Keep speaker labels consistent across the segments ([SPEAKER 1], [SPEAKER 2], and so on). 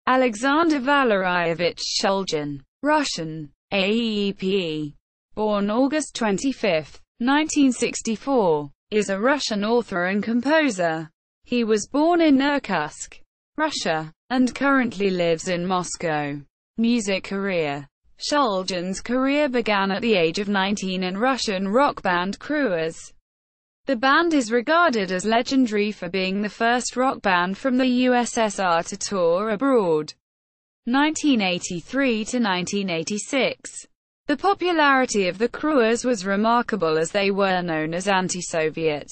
[SPEAKER 1] Alexander Valeryevich Shulgin, Russian, AEPE, born August 25, 1964, is a Russian author and composer. He was born in Irkutsk, Russia, and currently lives in Moscow. Music career. Shulgin's career began at the age of 19 in Russian rock band Kruaz. The band is regarded as legendary for being the first rock band from the USSR to tour abroad. 1983 to 1986. The popularity of the Kruaz was remarkable as they were known as anti-Soviet,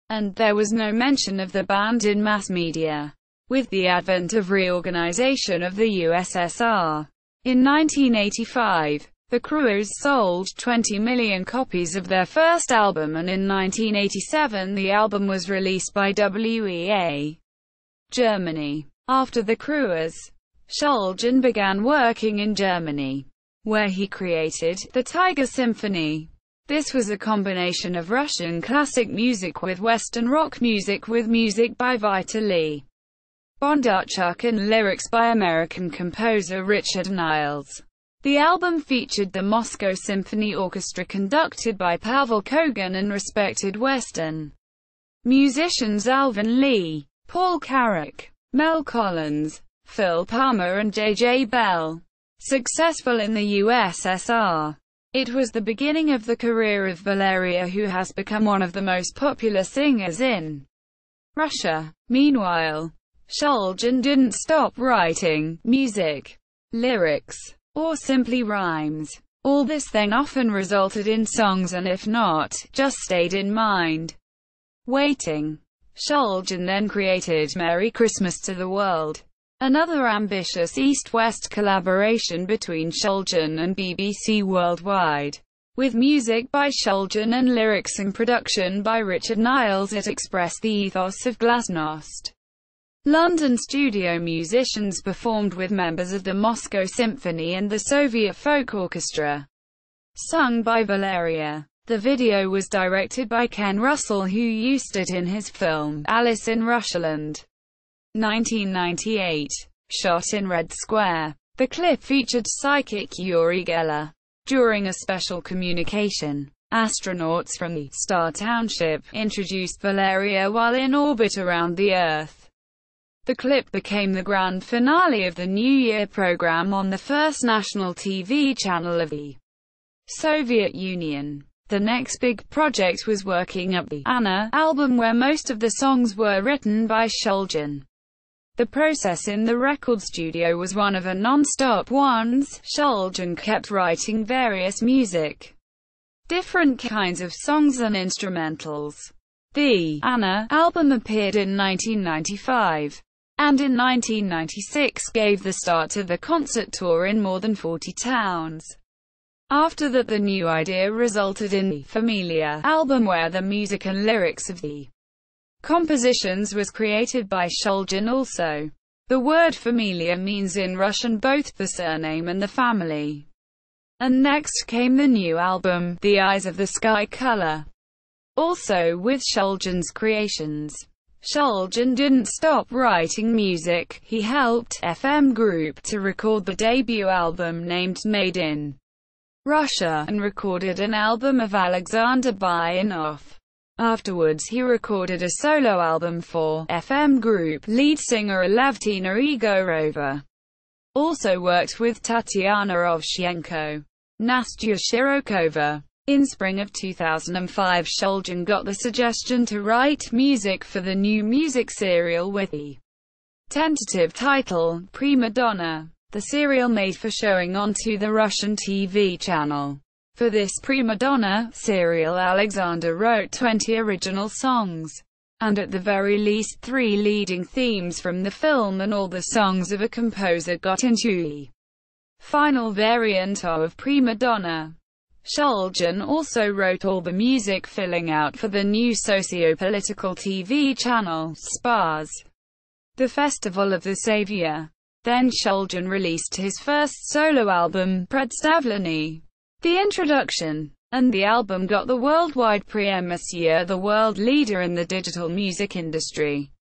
[SPEAKER 1] and there was no mention of the band in mass media. With the advent of reorganization of the USSR in 1985, the Kruaz sold 20 million copies of their first album, and in 1987 the album was released by WEA, Germany. After the Kruaz, Shulgin began working in Germany, where he created the Tiger Symphony. This was a combination of Russian classic music with Western rock music, with music by Vitaly Bondarchuk and lyrics by American composer Richard Niles. The album featured the Moscow Symphony Orchestra conducted by Pavel Kogan and respected Western musicians Alvin Lee, Paul Carrack, Mel Collins, Phil Palmer and J.J. Bell. Successful in the USSR, it was the beginning of the career of Valeria, who has become one of the most popular singers in Russia. Meanwhile, Shulgin didn't stop writing music, lyrics, or simply rhymes. All this then often resulted in songs, and if not, just stayed in mind. Waiting. Shulgin then created Merry Christmas to the World, another ambitious East-West collaboration between Shulgin and BBC Worldwide. With music by Shulgin and lyrics and production by Richard Niles, it expressed the ethos of glasnost. London studio musicians performed with members of the Moscow Symphony and the Soviet Folk Orchestra. Sung by Valeria. The video was directed by Ken Russell, who used it in his film, Alice in Russialand, 1998. Shot in Red Square. The clip featured psychic Yuri Geller. During a special communication, astronauts from the Star Township introduced Valeria while in orbit around the Earth. The clip became the grand finale of the New Year program on the first national TV channel of the Soviet Union. The next big project was working up the Anna album, where most of the songs were written by Shulgin. The process in the record studio was one of a non-stop ones. Shulgin kept writing various music, different kinds of songs and instrumentals. The Anna album appeared in 1995. And in 1996 gave the start to the concert tour in more than 40 towns. After that, the new idea resulted in the Familia album, where the music and lyrics of the compositions was created by Shulgin also. The word familia means in Russian both the surname and the family. And next came the new album, The Eyes of the Sky Color, also with Shulgin's creations. Shulgin didn't stop writing music. He helped FM Group to record the debut album named Made in Russia, and recorded an album of Alexander Bayanov. Afterwards he recorded a solo album for FM Group lead singer Lavtina Egorova. Also worked with Tatiana Ovshenko, Nastya Shirokova. In spring of 2005, Shulgin got the suggestion to write music for the new music serial with the tentative title, Prima Donna. The serial made for showing onto the Russian TV channel. For this Prima Donna serial, Alexander wrote 20 original songs, and at the very least 3 leading themes from the film, and all the songs of a composer got into the final variant of Prima Donna. Shulgin also wrote all the music filling out for the new socio-political TV channel, Spars, the Festival of the Savior. Then Shulgin released his first solo album, Predstavlenie. The introduction and the album got the worldwide premiere, the world leader in the digital music industry.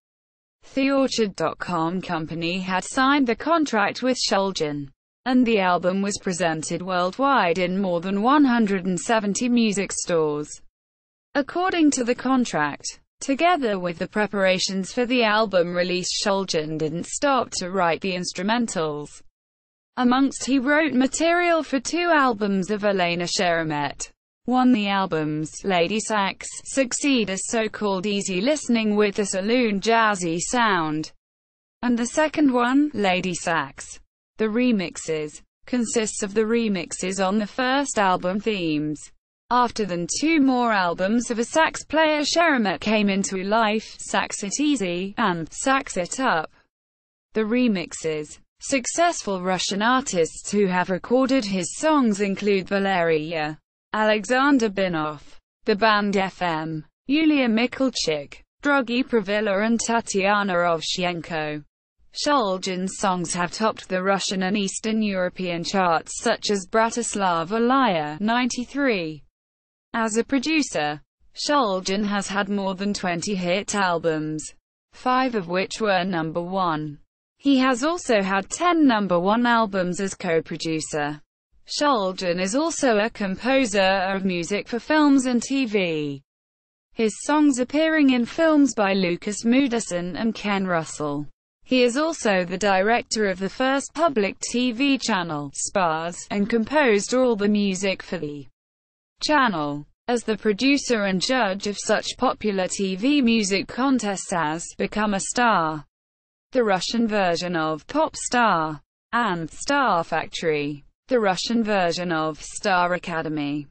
[SPEAKER 1] TheOrchard.com company had signed the contract with Shulgin, and the album was presented worldwide in more than 170 music stores. According to the contract, together with the preparations for the album release, Shulgin didn't stop to write the instrumentals. Amongst he wrote material for 2 albums of Elena Sheremet. One, the albums Lady Sax succeed as so-called easy listening with a saloon jazzy sound, and the second one, Lady Sax. The remixes consists of the remixes on the first album themes. After then 2 more albums of a sax player Sheremet came into life, Sax It Easy and Sax It Up. The remixes. Successful Russian artists who have recorded his songs include Valeryevich, Alexander Binov, the band FM, Yulia Mikhalchik, Drugi Pravila and Tatiana Ovchenko. Shulgin's songs have topped the Russian and Eastern European charts such as Bratislava Lyre 93. As a producer, Shulgin has had more than 20 hit albums, 5 of which were number 1. He has also had 10 number 1 albums as co-producer. Shulgin is also a composer of music for films and TV. His songs appearing in films by Lucas Moodysson and Ken Russell. He is also the director of the first public TV channel, Spars, and composed all the music for the channel. As the producer and judge of such popular TV music contests as Become a Star, the Russian version of Pop Star, and Star Factory, the Russian version of Star Academy,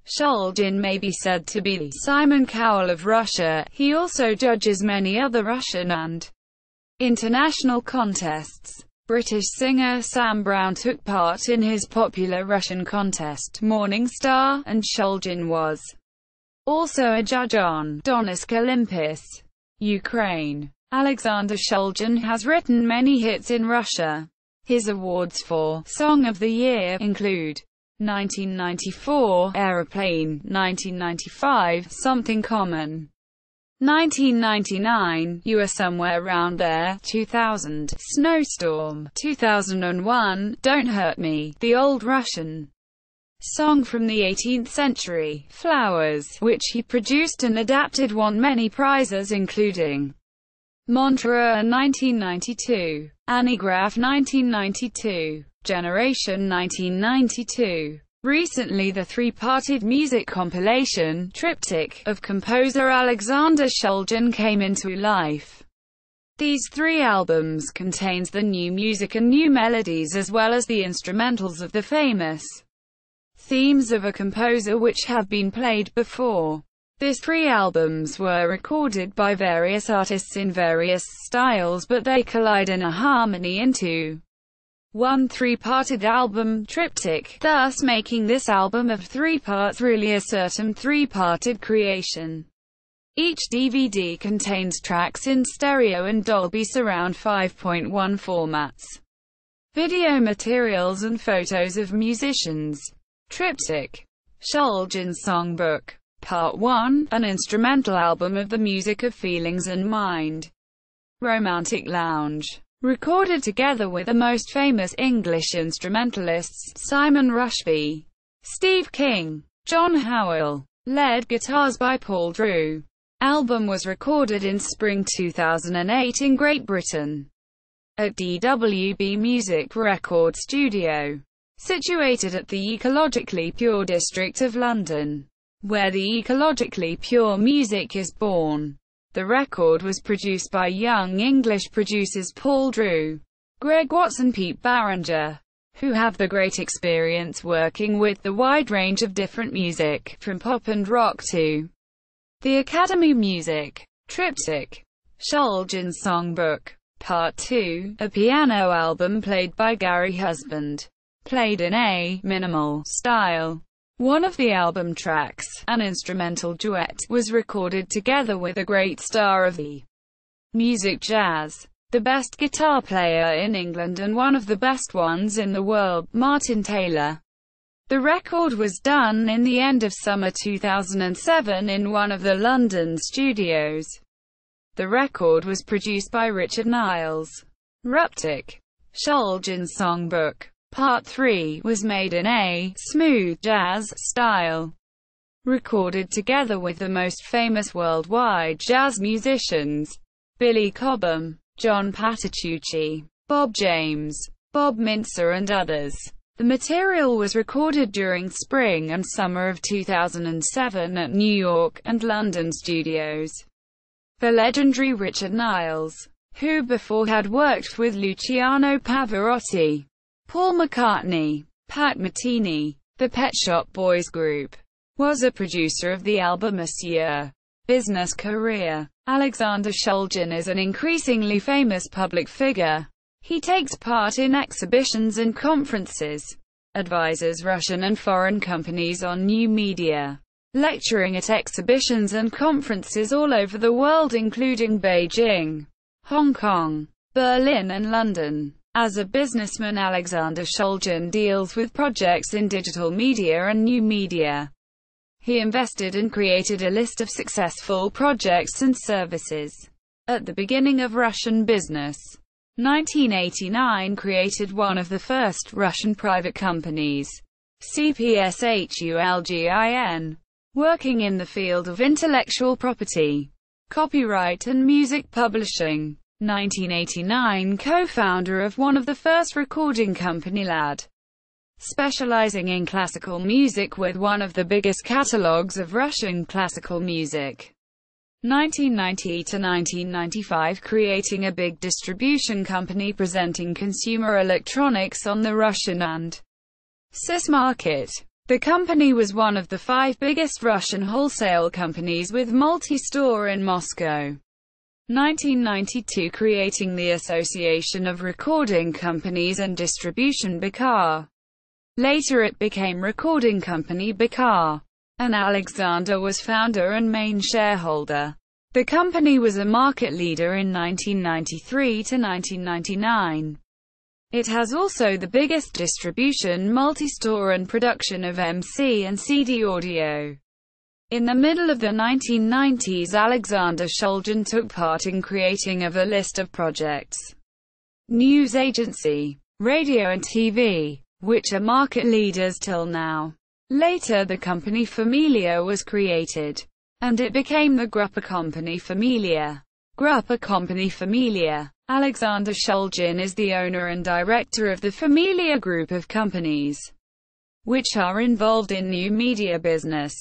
[SPEAKER 1] Shulgin may be said to be the Simon Cowell of Russia. He also judges many other Russian and international contests. British singer Sam Brown took part in his popular Russian contest, Morning Star, and Shulgin was also a judge on Donetsk Olympus, Ukraine. Aлeксандр Shulgin has written many hits in Russia. His awards for Song of the Year include 1994, Aeroplane, 1995, Something Common, 1999, You Are Somewhere Round There, 2000, Snowstorm, 2001, Don't Hurt Me, The Old Russian Song from the 18th Century, Flowers, which he produced and adapted, won many prizes including Montreux 1992, Anigraph 1992, Generation 1992. Recently the 3-parted music compilation, Triptych, of composer Aлeксандр Shulgin came into life. These 3 albums contains the new music and new melodies as well as the instrumentals of the famous themes of a composer which have been played before. These 3 albums were recorded by various artists in various styles, but they collide in a harmony into one 3-parted album, Triptych, thus making this album of 3 parts really a certain 3-parted creation. Each DVD contains tracks in stereo and Dolby Surround 5.1 formats, video materials and photos of musicians. Triptych. Shulgin's Songbook. Part 1, an instrumental album of the music of feelings and mind. Romantic Lounge. Recorded together with the most famous English instrumentalists, Simon Rushby, Steve King, John Howell. Lead guitars by Paul Drew. Album was recorded in spring 2008 in Great Britain at DWB Music Record Studio, situated at the Ecologically Pure district of London, where the ecologically pure music is born. The record was produced by young English producers Paul Drew, Greg Watts and Pete Barringer, who have the great experience working with the wide range of different music, from pop and rock to the Academy music. Triptych. Shulgin's Songbook. Part 2, a piano album played by Gary Husband, played in a minimal style. One of the album tracks, an instrumental duet, was recorded together with a great star of the music jazz, the best guitar player in England and one of the best ones in the world, Martin Taylor. The record was done in the end of summer 2007 in one of the London studios. The record was produced by Richard Niles. Ruptik. Shulgin's Songbook. Part 3 was made in a smooth jazz style. Recorded together with the most famous worldwide jazz musicians, Billy Cobham, John Patitucci, Bob James, Bob Mintzer and others. The material was recorded during spring and summer of 2007 at New York and London studios. The legendary Richard Niles, who before had worked with Luciano Pavarotti, Paul McCartney, Pat Metheny, the Pet Shop Boys group, was a producer of the album Ussr. Business career. Aлeксандр Shulgin is an increasingly famous public figure. He takes part in exhibitions and conferences, advises Russian and foreign companies on new media, lecturing at exhibitions and conferences all over the world including Beijing, Hong Kong, Berlin and London. As a businessman, Aлeксандр Shulgin deals with projects in digital media and new media. He invested and created a list of successful projects and services. At the beginning of Russian business, 1989 created one of the first Russian private companies, CPSHULGIN, working in the field of intellectual property, copyright and music publishing. 1989 co-founder of one of the first recording company LAD, specializing in classical music with one of the biggest catalogs of Russian classical music. 1990 to 1995 creating a big distribution company presenting consumer electronics on the Russian and CIS market. The company was one of the 5 biggest Russian wholesale companies with multi-store in Moscow. 1992 creating the Association of Recording Companies and Distribution BKR. Later it became Recording Company BKR, and Aлeксандр was founder and main shareholder. The company was a market leader in 1993 to 1999. It has also the biggest distribution, multi-store and production of MC and CD audio. In the middle of the 1990s, Aлeксандр Shulgin took part in creating of a list of projects, news agency, radio and TV, which are market leaders till now. Later the company Familia was created, and it became the Gruppa Company Familia. Gruppa Company Familia. Aлeксандр Shulgin is the owner and director of the Familia group of companies, which are involved in new media business,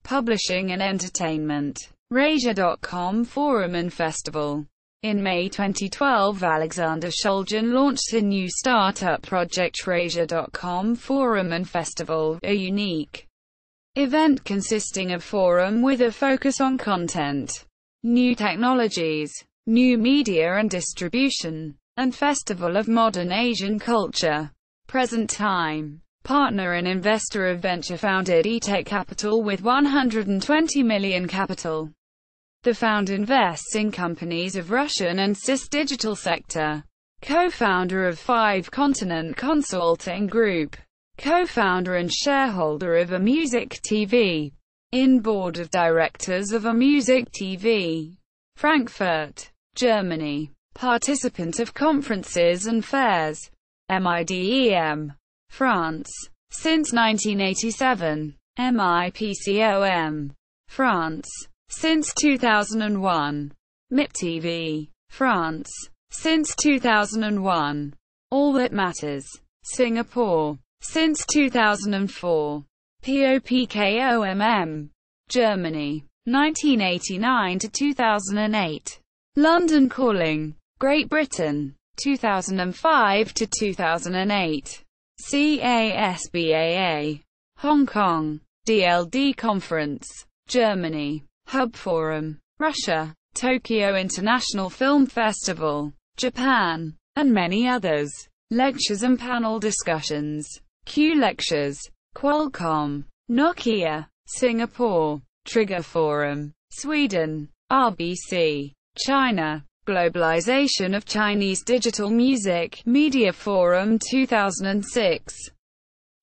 [SPEAKER 1] publishing and entertainment, Razor.com forum and festival. In May 2012, Aлeксандр Shulgin launched a new startup project, Razor.com forum and festival, a unique event consisting of forum with a focus on content, new technologies, new media and distribution, and festival of modern Asian culture. Present time. Partner and investor of venture-founded eTech Capital with 120 million capital. The founder invests in companies of Russian and CIS digital sector. Co-founder of 5 Continent Consulting Group. Co-founder and shareholder of amusic TV. In board of directors of amusic TV. Frankfurt, Germany. Participant of conferences and fairs. MIDEM. France. Since 1987. MIPCOM. France. Since 2001. MIPTV. France. Since 2001. All That Matters. Singapore. Since 2004. POPKOMM. Germany. 1989 to 2008. London Calling. Great Britain. 2005 to 2008. CASBAA. Hong Kong. DLD Conference. Germany. Hub Forum. Russia. Tokyo International Film Festival. Japan. And many others. Lectures and panel discussions. Q Lectures. Qualcomm. Nokia. Singapore. Trigger Forum. Sweden. RBC. China. Globalization of Chinese Digital Music Media Forum 2006.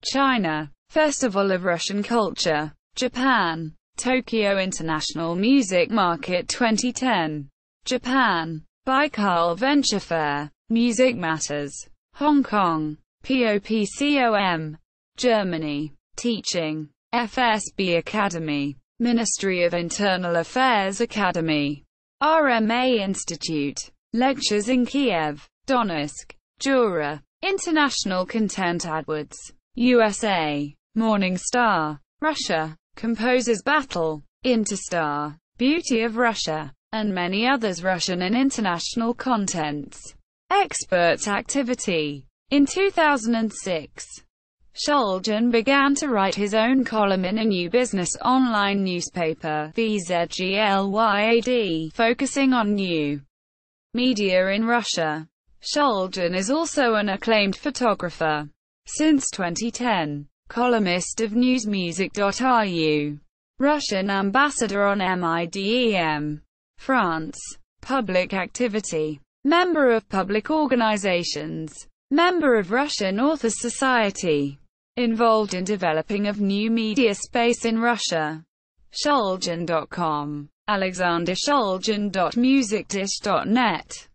[SPEAKER 1] China. Festival of Russian Culture. Japan. Tokyo International Music Market 2010. Japan. Baikal Venture Fair. Music Matters. Hong Kong. POPCOM. Germany. Teaching. FSB Academy. Ministry of Internal Affairs Academy. RMA Institute. Lectures in Kiev. Donetsk. Jura. International Content AdWords. USA. Morning Star. Russia. Composers Battle. Interstar. Beauty of Russia. And many others. Russian and international contents. Experts Activity. In 2006, Shulgin began to write his own column in a new business online newspaper, VZGLYAD, focusing on new media in Russia. Shulgin is also an acclaimed photographer. Since 2010, columnist of newsmusic.ru, Russian ambassador on MIDEM, France, public activity, member of public organizations, member of Russian Authors Society, involved in developing of new media space in Russia. Shulgin.com, Alexander Shulgin.musicdish.net